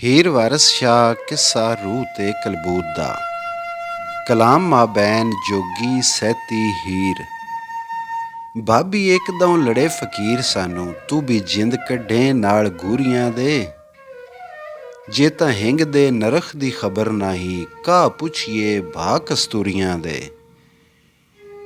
ਹੀਰ ਵਾਰਸ ਸ਼ਾਹ ਕਿੱਸਾ ਰੂਹ ਤੇ ਕਲਬੂਤ ਦਾ। ਕਲਾਮ ਮਾਬੈਨ ਜੋਗੀ ਸਹਿਤੀ ਹੀਰ। ਭਾਬੀ ਇੱਕਦਮ ਲੜੇ ਫਕੀਰ ਸਾਨੂੰ, ਤੂੰ ਵੀ ਜਿੰਦ ਕੱਢੇ ਨਾਲ ਗੂਰੀਆਂ ਦੇ। ਜੇ ਤਾਂ ਹਿੰਗ ਦੇ ਨਰਖ ਦੀ ਖਬਰ ਨਹੀਂ, ਕਾਹ ਪੁੱਛੀਏ ਭਾ ਕਸਤੂਰੀਆਂ ਦੇ।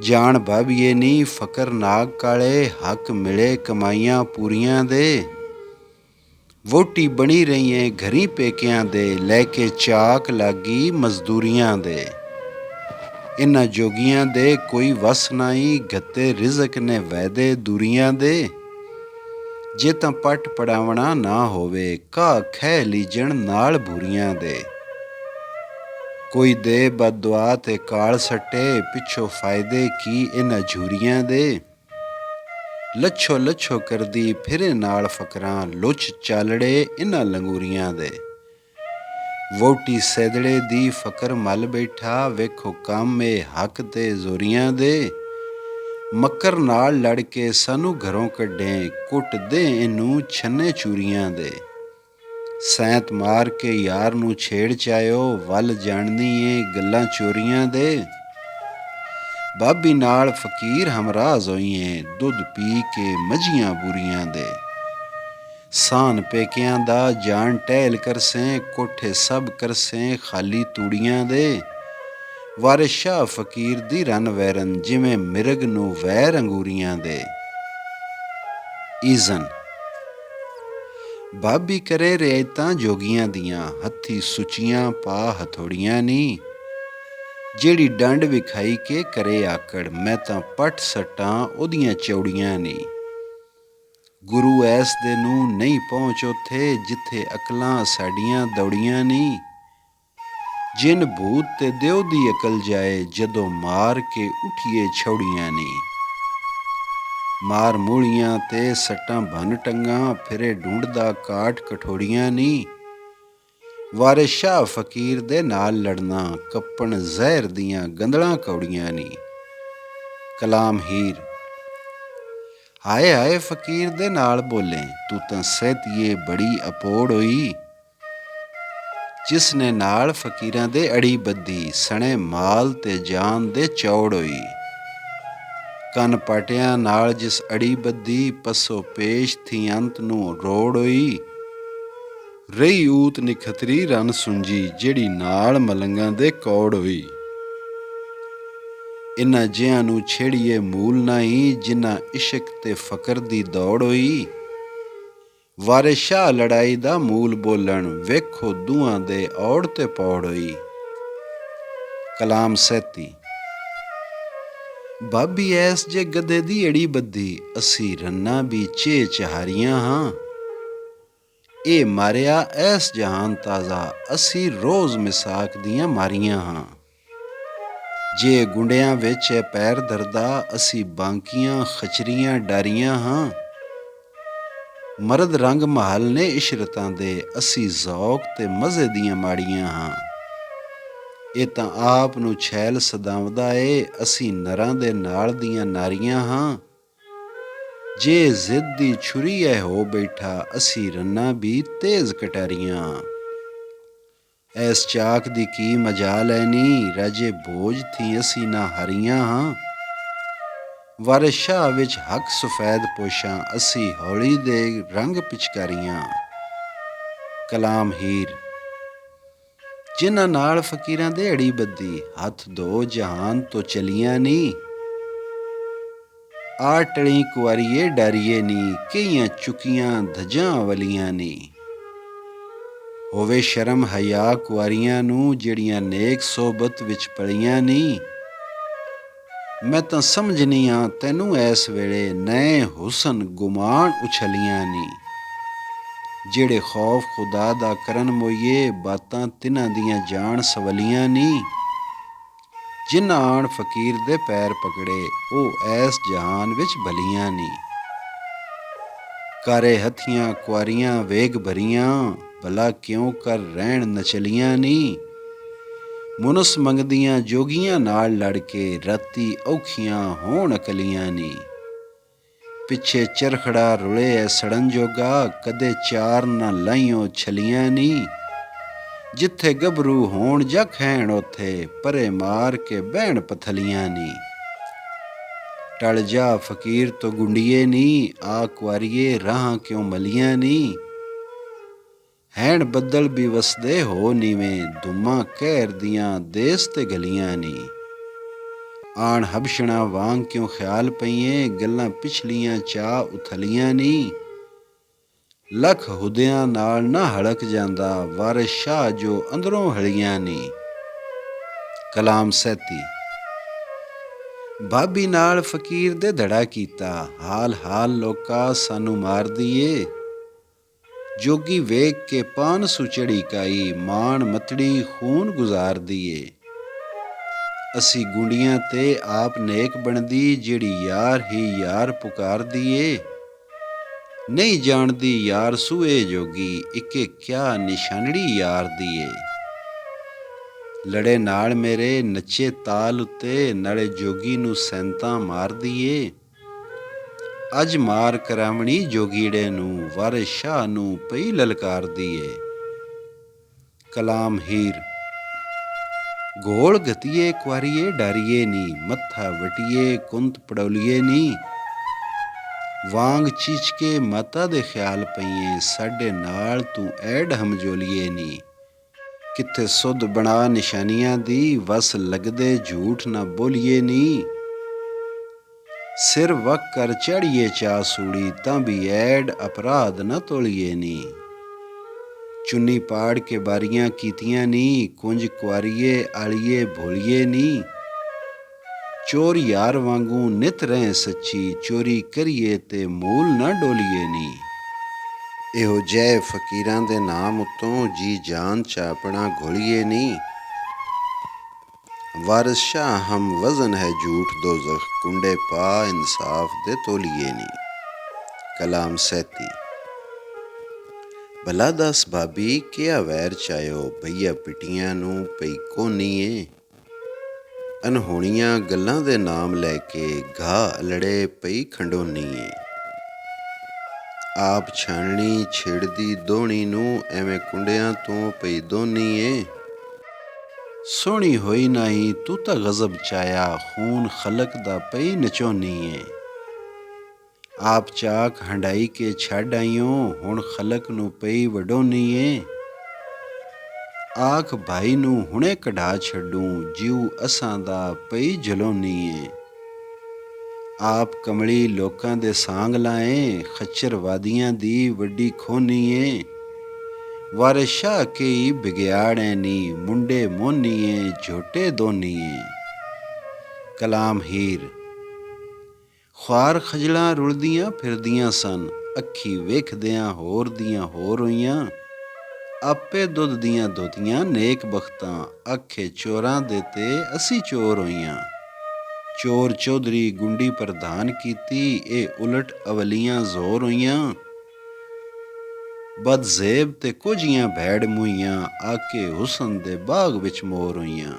ਜਾਣ ਭਾਬੀਏ ਨੀ ਫਕਰ ਨਾਗ ਕਾਲੇ, ਹੱਕ ਮਿਲੇ ਕਮਾਈਆਂ ਪੂਰੀਆਂ ਦੇ। ਵੋਟੀ ਬਣੀ ਰਹੀਏ ਘਰੀ ਪੇਕਿਆਂ ਦੇ, ਲੈ ਕੇ ਚਾਕ ਲਾਗੀ ਮਜ਼ਦੂਰੀਆਂ ਦੇ। ਇਨ੍ਹਾਂ ਜੋਗੀਆਂ ਦੇ ਕੋਈ ਵਸ ਨਾਈ, ਗੱਤੇ ਰਿਜ਼ਕ ਨੇ ਵੈਦੇ ਦੂਰੀਆਂ ਦੇ। ਜੇ ਤਾਂ ਪੱਟ ਪੜਾਵਣਾ ਨਾ ਹੋਵੇ, ਘਾਹ ਖਹਿ ਲੀਜਣ ਨਾਲ ਬੂਰੀਆਂ ਦੇ। ਕੋਈ ਦੇ ਬਦਦੁਆ ਤੇ ਕਾਲ ਸੱਟੇ, ਪਿੱਛੋਂ ਫਾਇਦੇ ਕੀ ਇਨ੍ਹਾਂ ਝੂਰੀਆਂ ਦੇ। ਲੱਛੋ ਲੱਛੋ ਕਰਦੀ ਫਿਰੇ ਨਾਲ ਫਕਰਾਂ, ਲੁੱਚ ਚਾਲੜੇ ਇਨ੍ਹਾਂ ਲੰਗੂਰੀਆਂ ਦੇ। ਵੋਟੀ ਸੈਦੜੇ ਦੀ ਫਕਰ ਮਲ ਬੈਠਾ, ਵੇਖੋ ਕੰਮ ਏ ਹੱਕ ਤੇ ਜ਼ੋਰੀਆਂ ਦੇ। ਮੱਕਰ ਨਾਲ ਲੜ ਕੇ ਸਾਨੂੰ ਘਰੋਂ ਕੱਢੇ, ਕੁੱਟ ਦੇ ਇਹਨੂੰ ਛੰਨੇ ਚੂਰੀਆਂ ਦੇ। ਸੈਂਤ ਮਾਰ ਕੇ ਯਾਰ ਨੂੰ ਛੇੜ ਚਾਇਓ, ਵੱਲ ਜਾਣਨੀ ਏ ਗੱਲਾਂ ਚੋਰੀਆਂ ਦੇ। ਭਾਬੀ ਨਾਲ ਫਕੀਰ ਹਮਰਾਜ਼ ਹੋਈਏ, ਦੁੱਧ ਪੀ ਕੇ ਮੱਝੀਆਂ ਬੂਰੀਆਂ ਦੇ। ਸਾਨ ਪੇਕਿਆਂ ਦਾ ਜਾਣ ਟਹਿਲ ਕਰਸੇਂ, ਕੋਠੇ ਸਭ ਕਰਸੇਂ ਖਾਲੀ ਤੂੜੀਆਂ ਦੇ। ਵਾਰਿਸ ਸ਼ਾਹ ਫਕੀਰ ਦੀ ਰਨ ਵੈਰਨ, ਜਿਵੇਂ ਮਿਰਗ ਨੂੰ ਵੈਰ ਅੰਗੂਰੀਆਂ ਦੇ। ਈਜ਼ਨ ਭਾਬੀ ਕਰੇ ਰਿਆਇਤਾਂ ਜੋਗੀਆਂ ਦੀਆਂ, ਹੱਥੀ ਸੁੱਚੀਆਂ ਪਾ ਹਥੋੜੀਆਂ ਨੀ। ਜਿਹੜੀ ਡੰਡ ਵਿਖਾਈ ਕੇ ਕਰੇ ਆਕੜ, ਮੈਂ ਤਾਂ ਪੱਟ ਸੱਟਾਂ ਉਹਦੀਆਂ ਚੌੜੀਆਂ ਨੀ। ਗੁਰੂ ਐਸ ਦੇ ਨੂੰ ਨਹੀਂ ਪਹੁੰਚ ਉੱਥੇ, ਜਿੱਥੇ ਅਕਲਾਂ ਸਾਡੀਆਂ ਦੌੜੀਆਂ ਨੀ। ਜਿਨ ਭੂਤ ਤੇ ਦਿਓ ਦੀ ਅਕਲ ਜਾਏ, ਜਦੋਂ ਮਾਰ ਕੇ ਉੱਠੀਏ ਛੌੜੀਆਂ ਨੀ। ਮਾਰ ਮੂਲੀਆਂ ਤੇ ਸੱਟਾਂ ਭੰਨ ਟੰਗਾਂ, ਫਿਰੇ ਢੂੰਡਦਾ ਕਾਠ ਕਠੋੜੀਆਂ ਨੀ। ਵਾਰਿਸ ਸ਼ਾਹ ਫਕੀਰ ਦੇ ਨਾਲ ਲੜਨਾ, ਕੱਪਣ ਜ਼ਹਿਰ ਦੀਆਂ ਗੰਦਲਾਂ ਕੌੜੀਆਂ ਨੀ। ਕਲਾਮ ਹੀਰ ਹਾਏ ਹਾਏ ਫਕੀਰ ਦੇ ਨਾਲ ਬੋਲੇ, ਤੂੰ ਤਾਂ ਸਹਿਤੀਏ ਬੜੀ ਅਪੋੜ ਹੋਈ। ਜਿਸ ਨੇ ਨਾਲ ਫਕੀਰਾਂ ਦੇ ਅੜੀ ਬੱਧੀ, ਸਣੇ ਮਾਲ ਤੇ ਜਾਨ ਦੇ ਚੌੜ ਹੋਈ। ਕੰਨ ਪਾਟਿਆਂ ਨਾਲ ਜਿਸ ਅੜੀ ਬੱਧੀ, ਪਸੋ ਪੇਸ਼ ਥੀ ਅੰਤ ਨੂੰ ਰੋੜ ਹੋਈ। ਰਹੀ ਊਤ ਨਿਖਤਰੀ ਰਨ ਸੁੰਜੀ, ਜਿਹੜੀ ਨਾਲ ਮਲੰਗਾਂ ਦੇ ਕੌੜ ਹੋਈ। ਇਨ੍ਹਾਂ ਜਿਹਾਂ ਨੂੰ ਛੇੜੀਏ ਮੂਲ ਨਹੀਂ, ਜਿਨ੍ਹਾਂ ਇਸ਼ਕ ਤੇ ਫਕਰ ਦੀ ਦੌੜ ਹੋਈ। ਵਾਰਿਸ ਸ਼ਾਹ ਲੜਾਈ ਦਾ ਮੂਲ ਬੋਲਣ, ਵੇਖੋ ਦੋਹਾਂ ਦੇ ਔੜ ਤੇ ਪੌੜ ਹੋਈ। ਕਲਾਮ ਸਹਿਤੀ ਭਾਬੀ ਐਸ ਜੇ ਗਧੇ ਦੀ ਅੜੀ ਬੱਧੀ, ਅਸੀਂ ਰੰਨਾਂ ਵੀ ਚੇ ਚਹਾਰੀਆਂ ਹਾਂ। ਇਹ ਮਾਰਿਆ ਐਸ ਜਹਾਨ ਤਾਜ਼ਾ, ਅਸੀਂ ਰੋਜ਼ ਮਿਸਾਕ ਦੀਆਂ ਮਾਰੀਆਂ ਹਾਂ। ਜੇ ਗੁੰਡਿਆਂ ਵਿੱਚ ਪੈਰ ਧਰਦਾ, ਅਸੀਂ ਬਾਂਕੀਆਂ ਖਚਰੀਆਂ ਡਾਰੀਆਂ ਹਾਂ। ਮਰਦ ਰੰਗ ਮਹਲ ਨੇ ਇਸ਼ਰਤਾਂ ਦੇ, ਅਸੀਂ ਜ਼ੌਕ ਤੇ ਮਜ਼ੇ ਦੀਆਂ ਮਾੜੀਆਂ ਹਾਂ। ਇਹ ਤਾਂ ਆਪ ਨੂੰ छैਲ ਸਦਾਵਦਾ ਏ, ਅਸੀਂ ਨਰਾਂ ਦੇ ਨਾਲ ਦੀਆਂ ਨਾਰੀਆਂ ਹਾਂ। ਜੇ ਜ਼ਿੱਦ ਦੀ ਛੁਰੀ ਐ ਹੋ ਬੈਠਾ, ਅਸੀਂ ਰੰਨਾਂ ਵੀ ਤੇਜ਼ ਕਟਾਰੀਆਂ। ਐਸ ਚਾਕ ਦੀ ਕੀ ਮਜਾਲ ਐ ਨੀ, ਰਾਜੇ ਭੋਜ ਥੀ ਅਸੀਂ ਨਾ ਹਰੀਆਂ ਹਾਂ। ਵਾਰਿਸ ਸ਼ਾਹ ਵਿੱਚ ਹੱਕ ਸਫੈਦ ਪੋਸ਼ਾਂ, ਅਸੀਂ ਹੌਲੀ ਦੇ ਰੰਗ ਪਿਚਕਾਰੀਆਂ। ਕਲਾਮ ਹੀਰ ਜਿਨ੍ਹਾਂ ਨਾਲ ਫਕੀਰਾਂ ਦੇ ਅੜੀ ਬੱਧੀ, ਹੱਥ ਧੋ ਜਹਾਨ ਤੋਂ ਚਲੀਆਂ ਨੀ। ਆ ਟਲੀ ਕੁਆਰੀਏ ਡਾਰੀਏ ਨੀ, ਕਈਆਂ ਚੁੱਕੀਆਂ ਧੱਜਾਂ ਵਲੀਆਂ ਨੀ। ਹੋਵੇ ਸ਼ਰਮ ਹਯਾ ਕੁਆਰੀਆਂ ਨੂੰ, ਜਿਹੜੀਆਂ ਨੇਕ ਸੋਬਤ ਵਿੱਚ ਪਲੀਆਂ ਨੀ। ਮੈਂ ਤਾਂ ਸਮਝਨੀ ਆਂ ਤੈਨੂੰ ਐਸ ਵੇਲੇ, ਨਏ ਹੁਸਨ ਗੁਮਾਨ ਉਛਲੀਆਂ ਨੀ। ਜਿਹੜੇ ਖੌਫ ਖੁਦਾ ਦਾ ਕਰਨ ਮੋਈਏ, ਬਾਤਾਂ ਤਿੰਨਾਂ ਦੀਆਂ ਜਾਣ ਸਵਲੀਆਂ ਨੀ। ਜਿਨ੍ਹਾਂ ਆਣ ਫਕੀਰ ਦੇ ਪੈਰ ਪਕੜੇ, ਉਹ ਐਸ ਜਹਾਨ ਵਿੱਚ ਭਲੀਆਂ ਨੀ। ਕਾਰੇ ਹੱਥੀਆਂ ਕੁਆਰੀਆਂ ਵੇਗ ਭਰੀਆਂ, ਭਲਾ ਕਿਉਂ ਕਰ ਰਹਿਣ ਨਚਲੀਆਂ ਨੀ। ਮੁਨਸ ਮੰਗਦੀਆਂ ਜੋਗੀਆਂ ਨਾਲ ਲੜ ਕੇ, ਰਾਤੀ ਔਖੀਆਂ ਹੋਣ ਅਕਲੀਆਂ ਨੀ। ਪਿੱਛੇ ਚਰਖੜਾ ਰੁਲੇ ਐ ਸੜਨ ਜੋਗਾ, ਕਦੇ ਚਾਰ ਨਾ ਲਾਈਓ ਛਲੀਆਂ ਨੀ। ਜਿੱਥੇ ਗੱਭਰੂ ਹੋਣ ਜਾਂ ਖੈਣ ਉੱਥੇ ਪਰੇ ਮਾਰ ਕੇ ਬਹਿਣ ਪਥਲੀਆਂ ਨੀ। ਟਲ ਜਾ ਫਕੀਰ ਤੋਂ ਗੁੰਡੀਏ ਨੀ, ਆ ਕੁਆਰੀਏ ਰਾਹਾਂ ਕਿਉਂ ਮਲੀਆਂ ਨੀ। ਹੈਣ ਬੱਦਲ ਵੀ ਵਸਦੇ ਹੋ ਨੀਵੇਂ, ਧੁੰਮਾਂ ਕਹਿਰ ਦੀਆਂ ਦੇਸ ਤੇ ਗਲੀਆਂ ਨੀ। ਆਣ ਹਬਸ਼ਣਾ ਵਾਂਗ ਕਿਉਂ ਖਿਆਲ ਪਈਏ, ਗੱਲਾਂ ਪਿਛਲੀਆਂ ਚਾਹ ਉਥਲੀਆਂ ਨੀ। ਲੱਖ ਹੁਦਿਆਂ ਨਾਲ ਨਾ ਹੜਕ ਜਾਂਦਾ, ਵਾਰਿਸ ਸ਼ਾਹ ਜੋ ਅੰਦਰੋਂ ਹਲੀਆਂ ਨੀ। ਕਲਾਮ ਸੈਤੀ। ਭਾਬੀ ਨਾਲ ਫਕੀਰ ਦੇ ਧੜਾ ਕੀਤਾ, ਹਾਲ ਹਾਲ ਲੋਕਾ ਸਾਨੂੰ ਮਾਰਦੀ ਏ। ਜੋਗੀ ਵੇਖ ਕੇ ਪਾਨ ਸੁਚੜੀ ਕਾਈ, ਮਾਣ ਮਤੜੀ ਖੂਨ ਗੁਜ਼ਾਰਦੀ ਏ। ਅਸੀਂ ਗੁੰਡੀਆਂ ਤੇ ਆਪ ਨੇਕ ਬਣਦੀ, ਜਿਹੜੀ ਯਾਰ ਹੀ ਯਾਰ ਪੁਕਾਰਦੀ ਏ। ਨਹੀਂ ਜਾਣਦੀ ਯਾਰ ਸੂਏ ਜੋਗੀ, ਇੱਕੇ ਕਿਆ ਨਿਸ਼ਾਨੜੀ ਯਾਰ ਦੀ ਏ। ਲੜੇ ਨਾਲ ਮੇਰੇ ਨੱਚੇ ਤਾਲ ਉੱਤੇ, ਨਾਲੇ ਜੋਗੀ ਨੂੰ ਸੈਂਤਾਂ ਮਾਰਦੀ ਏ। ਅੱਜ ਮਾਰ ਕਰਾਵਣੀ ਜੋਗੀੜੇ ਨੂੰ, ਵਾਰਿਸ ਸ਼ਾਹ ਨੂੰ ਪਈ ਲਲਕਾਰਦੀ ਏ। ਕਲਾਮ ਹੀਰ। ਗੋਲ ਗਤੀਏ ਕੁਆਰੀਏ ਡਾਰੀਏ ਨੀ, ਮੱਥਾ ਵਟੀਏ ਕੁੰਤ ਪੜੋਲੀਏ ਨੀ। ਵਾਂਗ ਚੀਚਕੇ ਮਾਤਾ ਦੇ ਖਿਆਲ ਪਈਏ, ਸਾਡੇ ਨਾਲ ਤੂੰ ਐਡ ਹਮਜੋਲੀਏ ਨੀ। ਕਿੱਥੇ ਸੁਧ ਬਣਾ ਨਿਸ਼ਾਨੀਆਂ ਦੀ, ਵਸ ਲੱਗਦੇ ਝੂਠ ਨਾ ਬੋਲੀਏ ਨੀ। ਸਿਰ ਵਕ ਕਰ ਚੜੀਏ ਚਾ ਸੂੜੀ, ਤਾਂ ਵੀ ਐਡ ਅਪਰਾਧ ਨਾ ਤੋਲੀਏ ਨੀ। ਚੁੰਨੀ ਪਾੜ ਕੇ ਬਾਰੀਆਂ ਕੀਤੀਆਂ ਨੀ, ਕੁੰਜ ਕੁਆਰੀਏ ਆਲੀਏ ਭੋਲੀਏ ਨੀ। ਚੋਰ ਯਾਰ ਵਾਂਗੂ ਨਿਤ ਰਹੇ ਸੱਚੀ, ਚੋਰੀ ਕਰੀਏ ਤੇ ਮੂਲ ਨਾ ਡੋਲੀਏ ਨੀ। ਇਹੋ ਜਿਹੇ ਫਕੀਰਾਂ ਦੇ ਨਾਮ ਉੱਤੋਂ ਜੀ ਜਾਨ ਚ ਆਪਣਾ ਘੋਲੀਏ ਨੀ। ਵਾਰਿਸ ਸ਼ਾਹ ਹਮ ਵਜ਼ਨ ਹੈ ਝੂਠ ਦੋਜ਼ਖ, ਕੁੰਡੇ ਪਾ ਇਨਸਾਫ ਦੇ ਤੋਲੀਏ ਨੀ। ਕਲਾਮ ਸੈਤੀ। ਭਲਾ ਦੱਸ ਭਾਬੀ ਕਿਆ ਵੈਰ ਚਾਇਓ, ਭਈਆ ਪਿਟੀਆਂ ਨੂੰ ਪਈ ਕੋਨੀ ਏ। ਅਨਹੋਣੀਆਂ ਗੱਲਾਂ ਦੇ ਨਾਮ ਲੈ ਕੇ, ਘਾਹ ਅਲੜੇ ਪਈ ਖੰਡੋਨੀ ਏ। ਆਪ ਛਾਨਣੀ ਛੇੜਦੀ ਦੋਹਣੀ ਨੂੰ, ਐਵੇਂ ਕੁੰਡਿਆਂ ਤੋਂ ਪਈ ਦੋਨੀ ਏ। ਸੋਹਣੀ ਹੋਈ ਨਹੀਂ ਤੂੰ ਤਾਂ ਗਜ਼ਬ ਚਾਇਆ, ਖੂਨ ਖਲਕ ਦਾ ਪਈ ਨਚੋਨੀ ਏ। ਆਪ ਚਾਕ ਹੰਡਾਈ ਕੇ ਛੱਡ ਆਈਓ, ਹੁਣ ਖਲਕ ਨੂੰ ਪਈ ਵਡੋਨੀ ਏ। ਆਖ ਭਾਈ ਨੂੰ ਹੁਣੇ ਕਢਾ ਛੱਡੂ, ਜਿਉ ਅਸਾਂ ਦਾ ਪਈ ਜਲੋਨੀ ਏ। ਆਪ ਕਮਲੀ ਲੋਕਾਂ ਦੇ ਸਾਂਗ ਲਾਏ, ਖੱਚਰ ਵਾਦੀਆਂ ਦੀ ਵੱਡੀ ਖੋਨੀ ਏ। ਵਾਰਿਸ ਸ਼ਾਹ ਕਈ ਬਿਗਿਆੜੈ ਨੀ, ਮੁੰਡੇ ਮੋਨੀ ਏ ਝੋਟੇ ਦੋਨੀ ਏ। ਕਲਾਮ ਹੀਰ। ਖ਼ੁਆਰ ਖਜਲਾਂ ਰੁਲਦੀਆਂ ਫਿਰਦੀਆਂ ਸਨ, ਅੱਖੀ ਵੇਖਦਿਆਂ ਹੋਰ ਦੀਆਂ ਹੋਰ ਹੋਈਆਂ। ਆਪੇ ਦੁੱਧ ਦੀਆਂ ਦੋਤੀਆਂ ਨੇਕ ਬਖਤਾਂ, ਆਖੇ ਚੋਰਾਂ ਦੇ ਤੇ ਅਸੀਂ ਚੋਰ ਹੋਈਆਂ। ਚੋਰ ਚੌਧਰੀ ਗੁੰਡੀ ਪ੍ਰਧਾਨ ਕੀਤੀ, ਇਹ ਉਲਟ ਅਵਲੀਆਂ ਜ਼ੋਰ ਹੋਈਆਂ। ਬਦਜ਼ੇਬ ਤੇ ਕੁਝੀਆਂ ਭੈੜ ਮੂਹੀਆਂ, ਆਕੇ ਹੁਸਨ ਦੇ ਬਾਗ ਵਿੱਚ ਮੋਰ ਹੋਈਆਂ।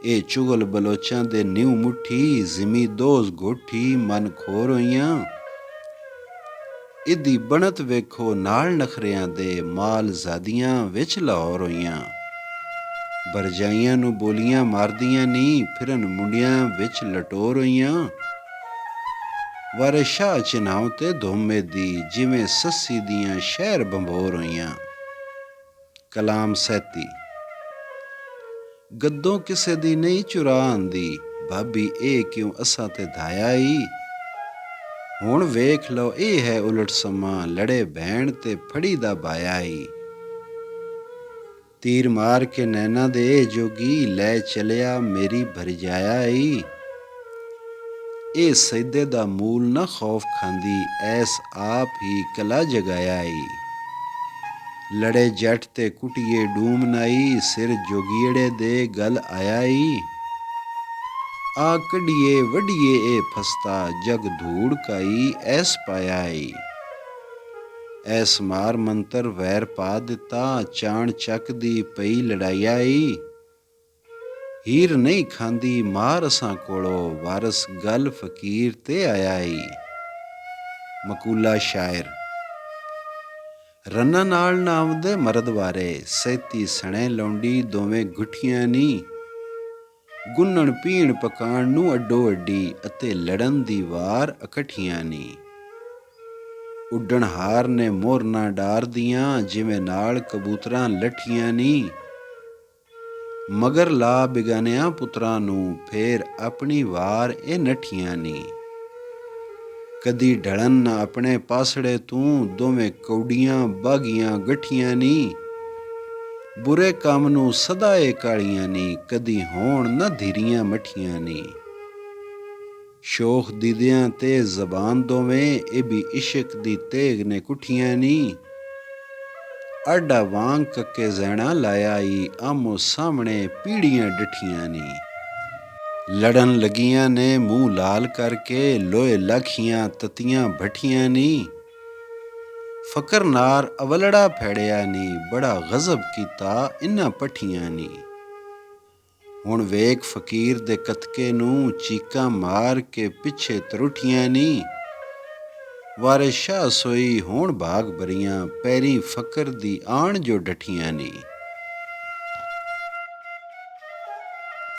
ਇਹ ਚੁਗਲ ਬਲੋਚਾਂ ਦੇ ਨਿਊ ਮੁੱਠੀ, ਜ਼ਿਮੀ ਦੋਜ਼ ਗੋਠੀ ਮਨ ਖੋਰ ਹੋਈਆਂ। ਇਹਦੀ ਬਣਤ ਵੇਖੋ ਨਾਲ ਨਖਰਿਆਂ ਦੇ, ਮਾਲ ਜ਼ਾਦੀਆਂ ਵਿੱਚ ਲਾਹੌਰ ਹੋਈਆਂ। ਬਰਜਾਈਆਂ ਨੂੰ ਬੋਲੀਆਂ ਮਾਰਦੀਆਂ ਨੀ, ਫਿਰਨ ਮੁੰਡਿਆਂ ਵਿੱਚ ਲਟੋਰ ਹੋਈਆਂ। ਵਾਰਿਸ ਸ਼ਾਹ ਚਿਨਾਉ ਤੇ ਧੁੰਮੇ ਦੀ, ਜਿਵੇਂ ਸੱਸੀ ਦੀਆਂ ਸ਼ਹਿਰ ਬੰਬੋਰ ਹੋਈਆਂ। ਕਲਾਮ ਸੈਤੀ। ਗੱਦੋਂ ਕਿਸੇ ਦੀ ਨਹੀਂ ਚੁਰਾ ਆਂਦੀ, ਭਾਬੀ ਇਹ ਕਿਉਂ ਅਸਾਂ ਤੇ ਧਾਇਆ ਈ। ਹੁਣ ਵੇਖ ਲਓ ਇਹ ਹੈ ਉਲਟ ਸਮਾਂ, ਲੜੇ ਭੈਣ ਤੇ ਫੜੀ ਦਾ ਬਾਇਆ ਈ। ਤੀਰ ਮਾਰ ਕੇ ਨੈਣਾ ਦੇ ਜੋਗੀ, ਲੈ ਚਲਿਆ ਮੇਰੀ ਭਰਜਾਇਆ ਈ। ਇਹ ਸਜਦੇ ਦਾ ਮੂਲ ਨਾ ਖੌਫ ਖਾਂਦੀ, ਐਸ ਆਪ ਹੀ ਕਲਾ ਜਗਾਇਆ ਈ। ਲੜੇ ਜੱਟ ਤੇ ਕੁਟੀਏ ਡੂਮ ਨਾਈ, ਸਿਰ ਜੋਗੀੜੇ ਦੇ ਗਲ ਆਇਆ ਈ। ਆ ਕੱਢੀਏ ਵੱਢੀਏ ਇਹ ਫਸਤਾ, ਜਗ ਧੂੜ ਕਾਈ ਐਸ ਪਾਇਆ ਈ। ਐਸ ਮਾਰ ਮੰਤਰ ਵੈਰ ਪਾ ਦਿੱਤਾ, ਚਾਣ ਚੱਕ ਦੀ ਪਈ ਲੜਾਈਆ ਈ। ਹੀਰ ਨਹੀਂ ਖਾਂਦੀ ਮਾਰ ਅਸਾਂ ਕੋਲੋਂ, ਵਾਰਸ ਗਲ ਫਕੀਰ ਤੇ ਆਇਆ ਈ। ਮਕੂਲਾ ਸ਼ਾਇਰ। ਰੰਨਾਂ ਨਾਲ ਨਾ ਆਉਂਦੇ ਮਰਦ ਵਾਰੇ, ਸੈਤੀ ਸਣੇ ਲੌਂਡੀ ਦੋਵੇਂ ਗੁੱਠੀਆਂ ਨੀ। ਗੁੰਨਣ ਪੀਣ ਪਕਾਉਣ ਨੂੰ ਅੱਡੋ ਅੱਡੀ, ਅਤੇ ਲੜਨ ਦੀ ਵਾਰ ਇਕੱਠੀਆਂ ਨੀ। ਉੱਡਣ ਹਾਰ ਨੇ ਮੋਰਨਾ ਡਾਰਦੀਆਂ, ਜਿਵੇਂ ਨਾਲ ਕਬੂਤਰਾਂ ਲੱਠੀਆਂ ਨੀ। ਮਗਰ ਲਾ ਬਿਗਾਨਿਆਂ ਪੁੱਤਰਾਂ ਨੂੰ, ਫੇਰ ਆਪਣੀ ਵਾਰ ਇਹ ਨੱਠੀਆਂ ਨੀ। ਕਦੀ ਢਲਣ ਨਾ ਆਪਣੇ ਪਾਸੜੇ ਤੂੰ, ਦੋਵੇਂ ਕੌਡੀਆਂ ਬਾਗੀਆਂ ਗੱਠੀਆਂ ਨੀ। ਬੁਰੇ ਕੰਮ ਨੂੰ ਸਦਾ ਏ ਕਾਲੀਆਂ ਨੀ, ਕਦੀ ਹੋਣ ਨਾ ਧੀਰੀਆਂ ਮੱਠੀਆਂ ਨੀ। ਸ਼ੋਖ ਦੀਦਿਆਂ ਤੇ ਜ਼ਬਾਨ ਦੋਵੇਂ, ਇਹ ਵੀ ਇਸ਼ਕ ਦੀ ਤੇਗ ਨੇ ਕੁੱਠੀਆਂ ਨੀ। ਆਡਾ ਵਾਂਗ ਕੱਕੇ ਜ਼ੈਣਾ ਲਾਇਆ ਈ, ਆਮੋ ਸਾਹਮਣੇ ਪੀੜੀਆਂ ਡਿੱਠੀਆਂ ਨੀ। ਲੜਨ ਲੱਗੀਆਂ ਨੇ ਮੂੰਹ ਲਾਲ ਕਰਕੇ, ਲੋਹੇ ਲਾਖੀਆਂ ਤਤੀਆਂ ਭੱਠੀਆਂ ਨੀ। ਫਕਰ ਨਾਰ ਅਵਲੜਾ ਫੈੜਿਆ ਨੀ, ਬੜਾ ਗਜ਼ਬ ਕੀਤਾ ਇਨ੍ਹਾਂ ਪੱਠੀਆਂ ਨੀ। ਹੁਣ ਵੇਖ ਫਕੀਰ ਦੇ ਕਤਕੇ ਨੂੰ, ਚੀਕਾਂ ਮਾਰ ਕੇ ਪਿੱਛੇ ਤਰੁੱਠੀਆਂ ਨੀ। ਵਾਰੇ ਸ਼ਾਹ ਸੋਈ ਹੋਣ ਭਾਗ ਭਰੀਆਂ, ਪੈਰੀਂ ਫਕਰ ਦੀ ਆਣ ਜੋ ਡੱਠੀਆਂ ਨੀ।